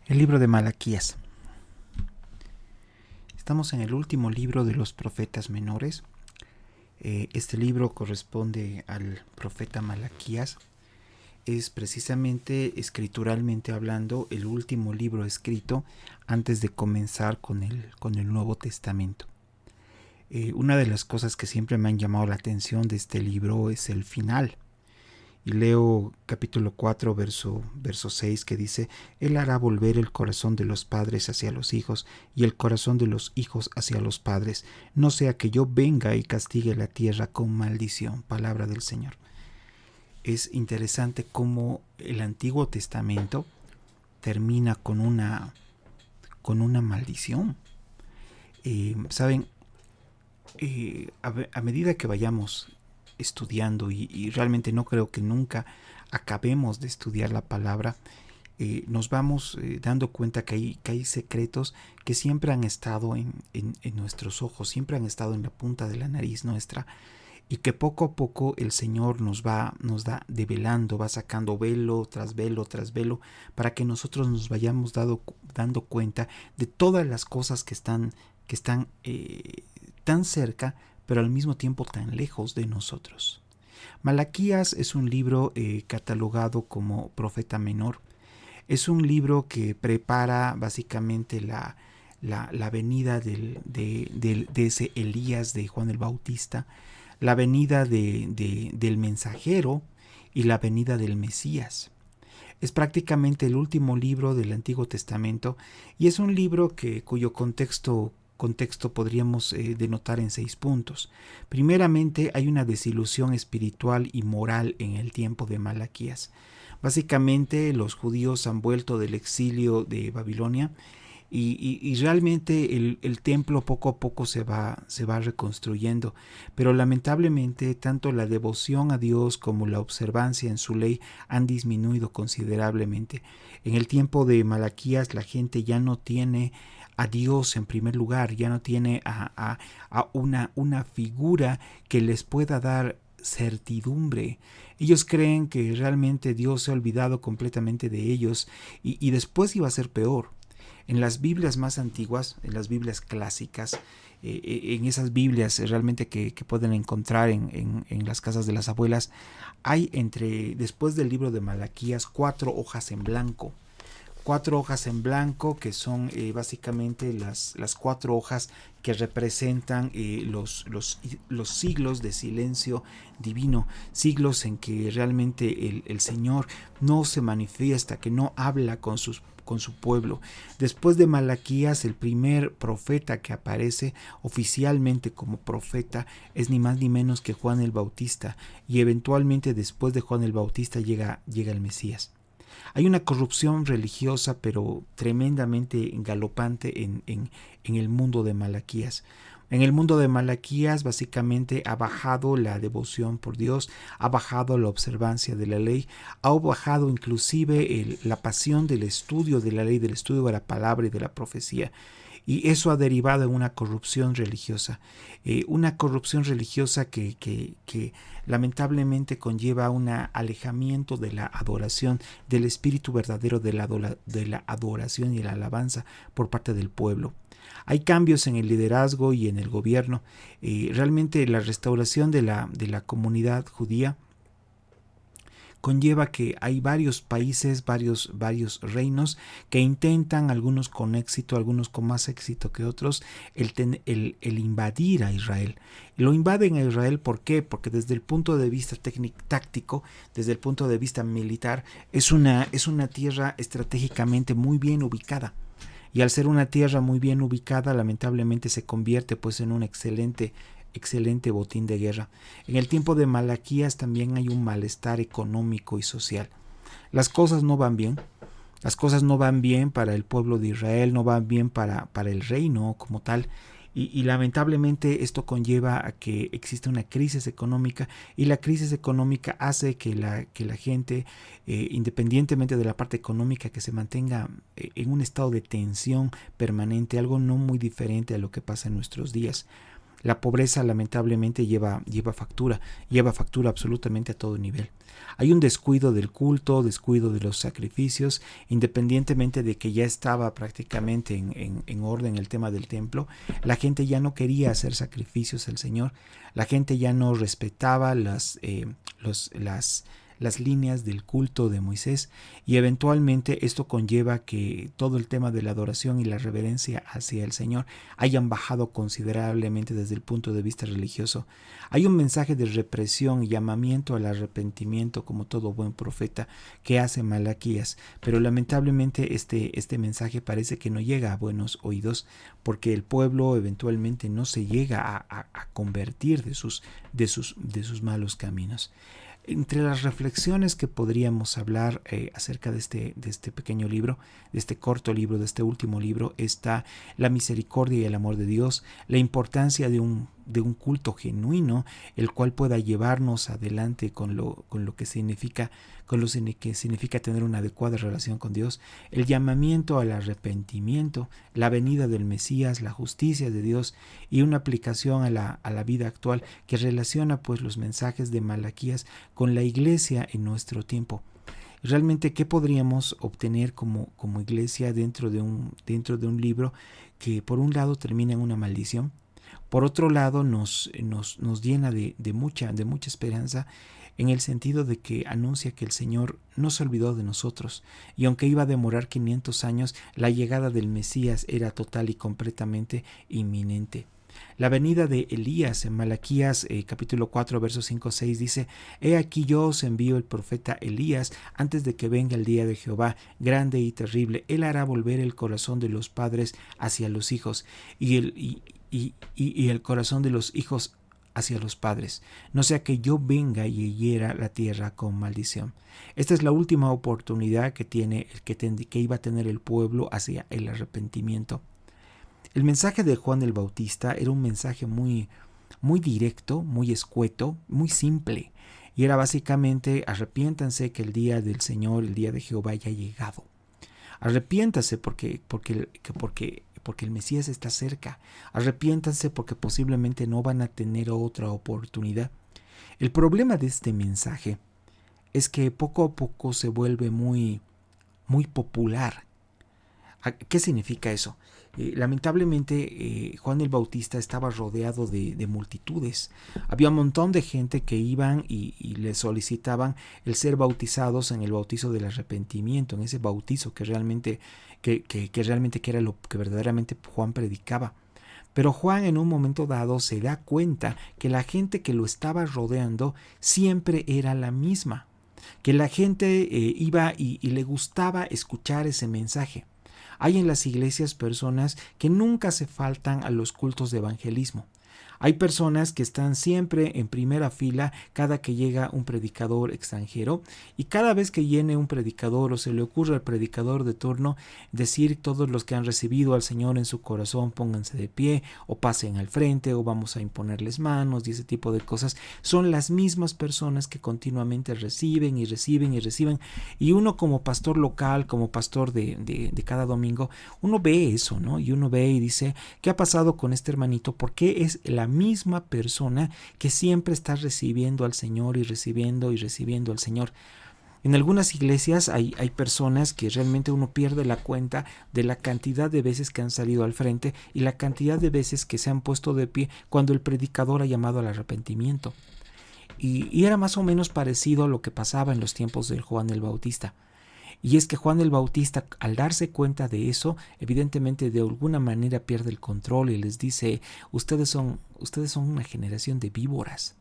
El libro de Malaquías. Estamos en el último libro de los profetas menores. Este libro corresponde al profeta Malaquías. Es precisamente, escrituralmente hablando, el último libro escrito antes de comenzar con el Nuevo Testamento. Una de las cosas que siempre me han llamado la atención de este libro es el final. Y leo capítulo 4, verso 6, que dice: Él hará volver el corazón de los padres hacia los hijos y el corazón de los hijos hacia los padres, no sea que yo venga y castigue la tierra con maldición. Palabra del Señor. Es interesante cómo el Antiguo Testamento termina con una maldición. Saben, a medida que vayamos estudiando, y realmente no creo que nunca acabemos de estudiar la palabra, nos vamos dando cuenta que hay secretos que siempre han estado en nuestros ojos, siempre han estado en la punta de la nariz nuestra, y que poco a poco el Señor nos da develando, va sacando velo tras velo tras velo, para que nosotros nos vayamos dando cuenta de todas las cosas que están tan cerca, pero al mismo tiempo tan lejos de nosotros. Malaquías es un libro catalogado como profeta menor. Es un libro que prepara básicamente la venida de ese Elías de Juan el Bautista, la venida del mensajero y la venida del Mesías. Es prácticamente el último libro del Antiguo Testamento y es un libro cuyo contexto podríamos denotar en 6 puntos. Primeramente, hay una desilusión espiritual y moral en el tiempo de Malaquías. Básicamente, los judíos han vuelto del exilio de Babilonia y realmente el templo poco a poco se va reconstruyendo, pero lamentablemente tanto la devoción a Dios como la observancia en su ley han disminuido considerablemente. En el tiempo de Malaquías la gente ya no tiene a Dios en primer lugar, ya no tiene a una figura que les pueda dar certidumbre. Ellos creen que realmente Dios se ha olvidado completamente de ellos y después iba a ser peor. En las Biblias más antiguas, en las Biblias clásicas, en esas Biblias realmente que pueden encontrar en las casas de las abuelas, hay después del libro de Malaquías, 4 hojas en blanco. 4 hojas en blanco que son básicamente las 4 hojas que representan los siglos de silencio divino, siglos en que realmente el Señor no se manifiesta, que no habla con su pueblo. Después de Malaquías, el primer profeta que aparece oficialmente como profeta es ni más ni menos que Juan el Bautista, y eventualmente después de Juan el Bautista llega el Mesías. Hay una corrupción religiosa, pero tremendamente galopante en el mundo de Malaquías. En el mundo de Malaquías básicamente ha bajado la devoción por Dios, ha bajado la observancia de la ley, ha bajado inclusive la pasión del estudio de la ley, del estudio de la palabra y de la profecía. Y eso ha derivado en una corrupción religiosa. Una corrupción religiosa que lamentablemente conlleva un alejamiento de la adoración, del espíritu verdadero de la adoración y la alabanza por parte del pueblo. Hay cambios en el liderazgo y en el gobierno. Realmente la restauración de la comunidad judía conlleva que hay varios países, varios reinos que intentan, algunos con éxito, algunos con más éxito que otros, el invadir a Israel. Lo invaden a Israel, ¿por qué? Porque desde el punto de vista táctico, desde el punto de vista militar, es una tierra estratégicamente muy bien ubicada. Y al ser una tierra muy bien ubicada, lamentablemente se convierte pues en un excelente botín de guerra. En el tiempo de Malaquías también hay un malestar económico y social. Las cosas no van bien. Las cosas no van bien para el pueblo de Israel, no van bien para el reino como tal. Y lamentablemente esto conlleva a que exista una crisis económica, y la crisis económica hace que la gente, independientemente de la parte económica, que se mantenga en un estado de tensión permanente, algo no muy diferente a lo que pasa en nuestros días. La pobreza lamentablemente lleva factura absolutamente a todo nivel. Hay un descuido del culto, descuido de los sacrificios, independientemente de que ya estaba prácticamente en orden el tema del templo. La gente ya no quería hacer sacrificios al Señor, la gente ya no respetaba las líneas del culto de Moisés, y eventualmente esto conlleva que todo el tema de la adoración y la reverencia hacia el Señor hayan bajado considerablemente desde el punto de vista religioso. Hay un mensaje de represión y llamamiento al arrepentimiento, como todo buen profeta, que hace Malaquías, pero lamentablemente este mensaje parece que no llega a buenos oídos, porque el pueblo eventualmente no se llega a convertir de sus malos caminos. Entre las reflexiones que podríamos hablar acerca de este pequeño libro, de este corto libro, de este último libro, está la misericordia y el amor de Dios, la importancia de un culto genuino, el cual pueda llevarnos adelante con lo que significa tener una adecuada relación con Dios, el llamamiento al arrepentimiento, la venida del Mesías, la justicia de Dios y una aplicación a la vida actual que relaciona pues los mensajes de Malaquías con la iglesia en nuestro tiempo. Realmente, ¿qué podríamos obtener como iglesia dentro de un libro que por un lado termina en una maldición, por otro lado nos llena de mucha esperanza, en el sentido de que anuncia que el Señor no se olvidó de nosotros, y aunque iba a demorar 500 años, la llegada del Mesías era total y completamente inminente? La venida de Elías en Malaquías capítulo 4 versos 5-6 dice: He aquí yo os envío el profeta Elías antes de que venga el día de Jehová, grande y terrible. Él hará volver el corazón de los padres hacia los hijos y el corazón de los hijos hacia los padres, no sea que yo venga y hiera la tierra con maldición. Esta es la última oportunidad que iba a tener el pueblo hacia el arrepentimiento. El mensaje de Juan el Bautista era un mensaje muy directo, muy escueto, muy simple, y era básicamente: arrepiéntanse que el día del Señor, el día de Jehová ya ha llegado. Arrepiéntanse porque el Mesías está cerca. Arrepiéntanse porque posiblemente no van a tener otra oportunidad. El problema de este mensaje es que poco a poco se vuelve muy popular. ¿Qué significa eso? Lamentablemente Juan el Bautista estaba rodeado de multitudes. Había un montón de gente que iban y le solicitaban el ser bautizados en el bautizo del arrepentimiento, en ese bautizo que realmente era lo que verdaderamente Juan predicaba. Pero Juan en un momento dado se da cuenta que la gente que lo estaba rodeando siempre era la misma, que la gente iba y le gustaba escuchar ese mensaje. Hay en las iglesias personas que nunca se faltan a los cultos de evangelismo. Hay personas que están siempre en primera fila cada que llega un predicador extranjero, y cada vez que viene un predicador o se le ocurre al predicador de turno decir: todos los que han recibido al Señor en su corazón pónganse de pie o pasen al frente o vamos a imponerles manos, y ese tipo de cosas. Son las mismas personas que continuamente reciben, y uno como pastor local, como pastor de cada domingo, uno ve eso, ¿no? Y uno ve y dice: ¿qué ha pasado con este hermanito? ¿Por qué es la misma persona que siempre está recibiendo al Señor y recibiendo al Señor? En algunas iglesias hay personas que realmente uno pierde la cuenta de la cantidad de veces que han salido al frente y la cantidad de veces que se han puesto de pie cuando el predicador ha llamado al arrepentimiento. Y era más o menos parecido a lo que pasaba en los tiempos de Juan el Bautista. Y es que Juan el Bautista, al darse cuenta de eso, evidentemente de alguna manera pierde el control y les dice: ustedes son una generación de víboras.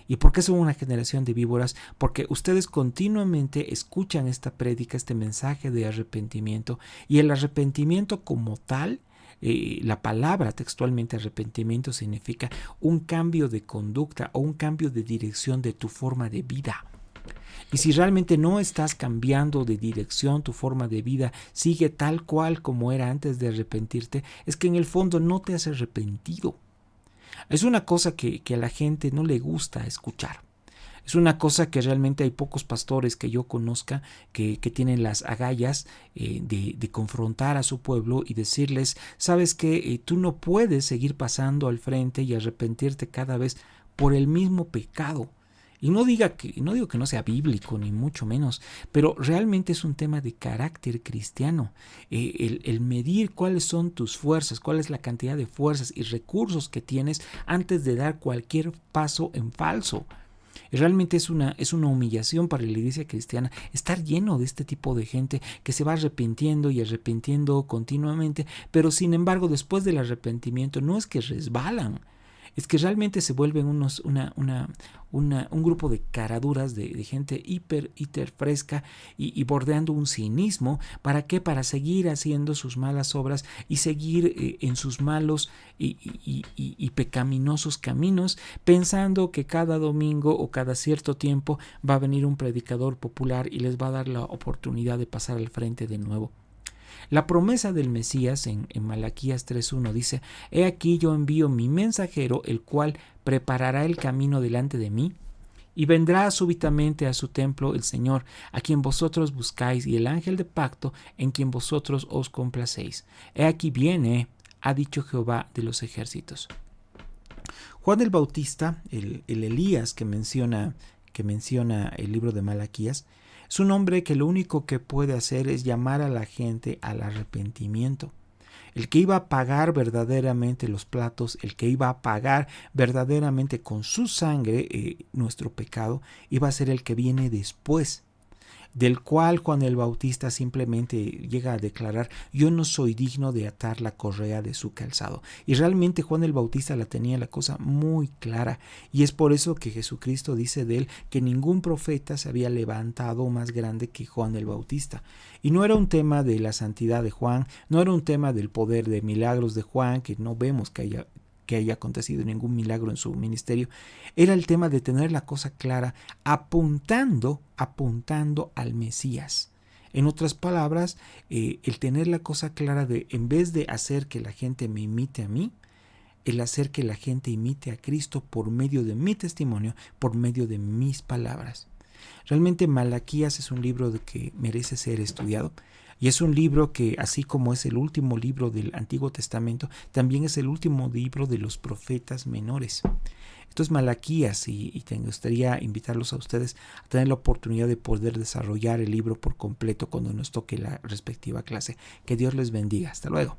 ¿Y por qué son una generación de víboras? Porque ustedes continuamente escuchan esta prédica, este mensaje de arrepentimiento, y el arrepentimiento como tal, la palabra textualmente arrepentimiento significa un cambio de conducta o un cambio de dirección de tu forma de vida. Y si realmente no estás cambiando de dirección, tu forma de vida sigue tal cual como era antes de arrepentirte, es que en el fondo no te has arrepentido. Es una cosa que a la gente no le gusta escuchar. Es una cosa que realmente hay pocos pastores que yo conozca que tienen las agallas de confrontar a su pueblo y decirles, sabes que tú no puedes seguir pasando al frente y arrepentirte cada vez por el mismo pecado. Y no digo que no sea bíblico, ni mucho menos, pero realmente es un tema de carácter cristiano. El medir cuáles son tus fuerzas, cuál es la cantidad de fuerzas y recursos que tienes antes de dar cualquier paso en falso. Realmente es una humillación para la iglesia cristiana estar lleno de este tipo de gente que se va arrepintiendo y arrepintiendo continuamente, pero sin embargo después del arrepentimiento no es que resbalan, es que realmente se vuelven un grupo de caraduras de gente hiper fresca y bordeando un cinismo. ¿Para qué? Para seguir haciendo sus malas obras y seguir en sus malos y pecaminosos caminos, pensando que cada domingo o cada cierto tiempo va a venir un predicador popular y les va a dar la oportunidad de pasar al frente de nuevo. La promesa del Mesías en Malaquías 3.1 dice, he aquí yo envío mi mensajero, el cual preparará el camino delante de mí, y vendrá súbitamente a su templo el Señor, a quien vosotros buscáis, y el ángel de pacto, en quien vosotros os complacéis. He aquí viene, ha dicho Jehová de los ejércitos. Juan el Bautista, el Elías que menciona el libro de Malaquías, es un hombre que lo único que puede hacer es llamar a la gente al arrepentimiento. El que iba a pagar verdaderamente los platos, el que iba a pagar verdaderamente con su sangre nuestro pecado, iba a ser el que viene después, del cual Juan el Bautista simplemente llega a declarar, yo no soy digno de atar la correa de su calzado. Y realmente Juan el Bautista la tenía la cosa muy clara, y es por eso que Jesucristo dice de él que ningún profeta se había levantado más grande que Juan el Bautista. Y no era un tema de la santidad de Juan, no era un tema del poder de milagros de Juan, que no vemos que haya acontecido ningún milagro en su ministerio. Era el tema de tener la cosa clara, apuntando al Mesías. En otras palabras, el tener la cosa clara de, en vez de hacer que la gente me imite a mí, el hacer que la gente imite a Cristo por medio de mi testimonio, por medio de mis palabras. Realmente Malaquías es un libro que merece ser estudiado. Y es un libro que, así como es el último libro del Antiguo Testamento, también es el último libro de los profetas menores. Esto es Malaquías y me gustaría invitarlos a ustedes a tener la oportunidad de poder desarrollar el libro por completo cuando nos toque la respectiva clase. Que Dios les bendiga. Hasta luego.